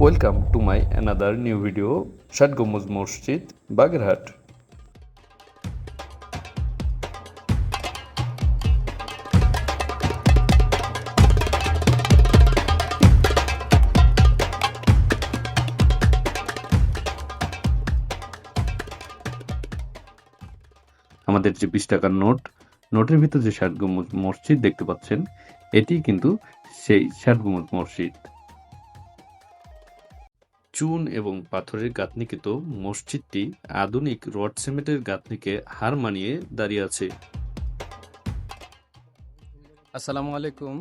Welcome to my another new video, ষাট গম্বুজ মসজিদ, বাগেরহাট। আমাদের যে 20 টাকার নোটের ভিতর যে ষাট গম্বুজ মসজিদ দেখতে পাচ্ছেন, এটি কিন্তু সেই ষাট গম্বুজ মসজিদ। চুন এবং পাথরের গাঁথনিকৃত মসজিদটি আধুনিক রড সিমেন্টের গাঁথনিকে হার মানিয়ে দাঁড়িয়ে আছে। আসসালামু আলাইকুম।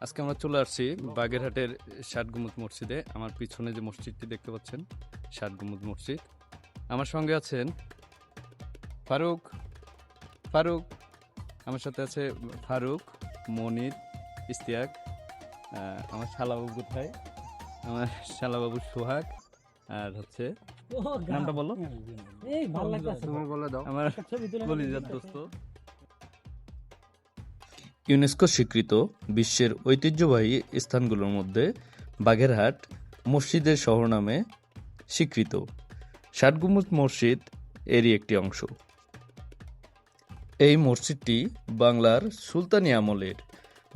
আজকে আমরা চলে আসছি বাগেরহাটের ষাট গম্বুজ মসজিদে। আমার পিছনে যে মসজিদটি দেখতে পাচ্ছেন, ষাট গম্বুজ মসজিদ। আমার সঙ্গে আছেন ফারুক, আমার সাথে আছে ফারুক, মনির, ইস্তিয়াক, আমার শালাবাবু কোথায়, আমার শালাবাবু সোহাগ, আর হচ্ছে নামটা বলো, আমার কলিজার দোস্ত। ইউনেস্কো স্বীকৃত বিশ্বের ঐতিহ্যবাহী স্থানগুলোর মধ্যে বাগেরহাট মসজিদের শহর নামে স্বীকৃত। ষাট গম্বুজ মসজিদ এরই একটি অংশ। এই মসজিদটি বাংলার সুলতানি আমলের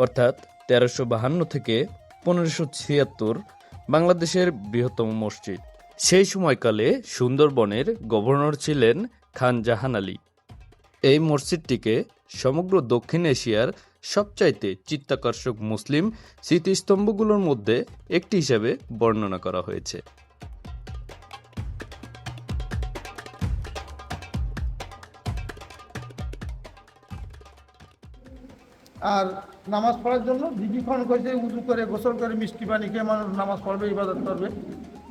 অর্থাৎ 1352 থেকে 1576 বাংলাদেশের বৃহত্তম মসজিদ। সেই সময়কালে সুন্দরবনের গভর্নর ছিলেন খান জাহান আলী। এই মসজিদটিকে সমগ্র দক্ষিণ এশিয়ার সবচাইতে চিত্তাকর্ষক মুসলিম স্মৃতিস্তম্ভগুলোর মধ্যে একটি হিসেবে বর্ণনা করা হয়েছে। আর নামাজ পড়ার জন্য বিধিক্ষণ করেছে, উজু করে গোসল করে মিষ্টি পানি খেয়ে মানুষ নামাজ পড়বে, ইবাদত করবে।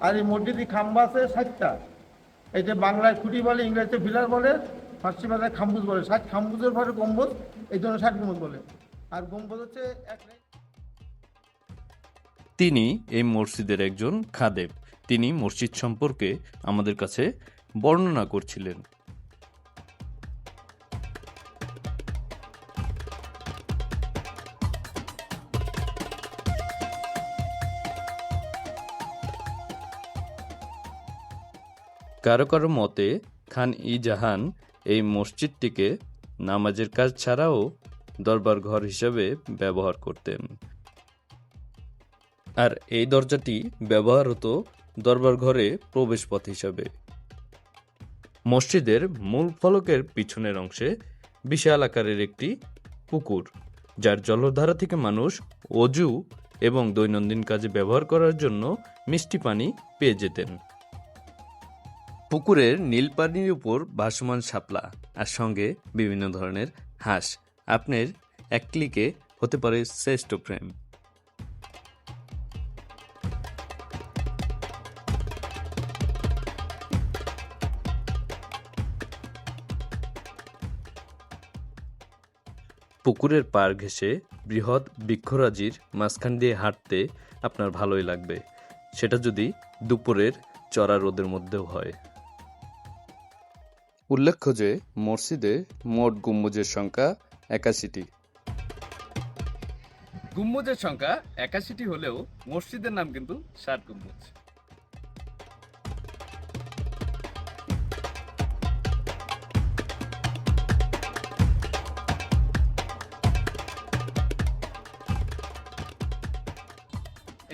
আর এই মসজিদে খাম্বা আছে 60টা। এটা বাংলায় খুঁটি বলে, ইংরেজিতে পিলার বলে, ফার্সি ভাষায় খাম্বুজ বলে। 60 খাম্বুজের পরে গম্বুজ, এই জন্য 60 গম্বুজ বলে। আর গম্বুজ হচ্ছে তিনি এই মসজিদের একজন খাদেম। তিনি মসজিদ সম্পর্কে আমাদের কাছে বর্ণনা করছিলেন। কারো কারো মতে খান ই জাহান এই মসজিদটিকে নামাজের কাজ ছাড়াও দরবার ঘর হিসাবে ব্যবহার করতেন। আর এই দরজাটি ব্যবহার হতো দরবার ঘরে প্রবেশ পথ হিসাবে। মসজিদের মূল ফলকের পিছনের অংশে বিশাল আকারের একটি পুকুর, যার জলধারা থেকে মানুষ অজু এবং দৈনন্দিন কাজে ব্যবহার করার জন্য মিষ্টি পানি পেয়ে যেতেন। পুকুরের নীল পানির উপর ভাসমান শাপলা আর সঙ্গে বিভিন্ন ধরনের হাঁস আপনার এক ক্লিকে হতে পারে শ্রেষ্ঠ প্রেম। পুকুরের পাড় ঘেঁষে বৃহৎ বৃক্ষরাজির মাঝখান দিয়ে হাঁটতে আপনার ভালোই লাগবে, সেটা যদি দুপুরের চড়া রোদের মধ্যেও হয়। উল্লেখ্য যে মসজিদে মোট গম্বুজের সংখ্যা 81টি। গম্বুজের সংখ্যা 81টি হলেও মসজিদের নাম কিন্তু ষাট গম্বুজ।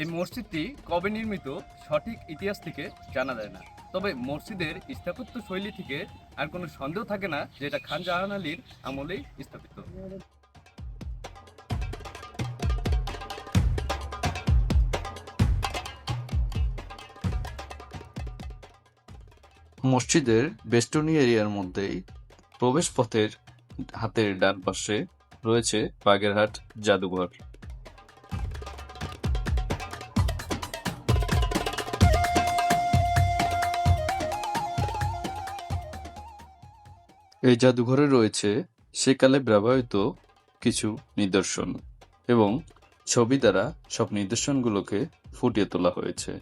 এই মসজিদটি কবে নির্মিত সঠিক ইতিহাস থেকে জানা যায় না, তবে মসজিদের স্থাপত্য শৈলী থেকে আর কোনো সন্দেহ থাকে না যে এটা খান জাহান আলীর আমলেই স্থাপিত। মসজিদের বেষ্টনী এরিয়ার মধ্যেই প্রবেশ পথের হাতের ডান পাশে রয়েছে বাগেরহাট জাদুঘর। এই জাদুঘরে রয়েছে সেকালে ব্যবহৃত কিছু নিদর্শন এবং ছবি দ্বারা সব নিদর্শনগুলোকে ফুটিয়ে তোলা হয়েছে।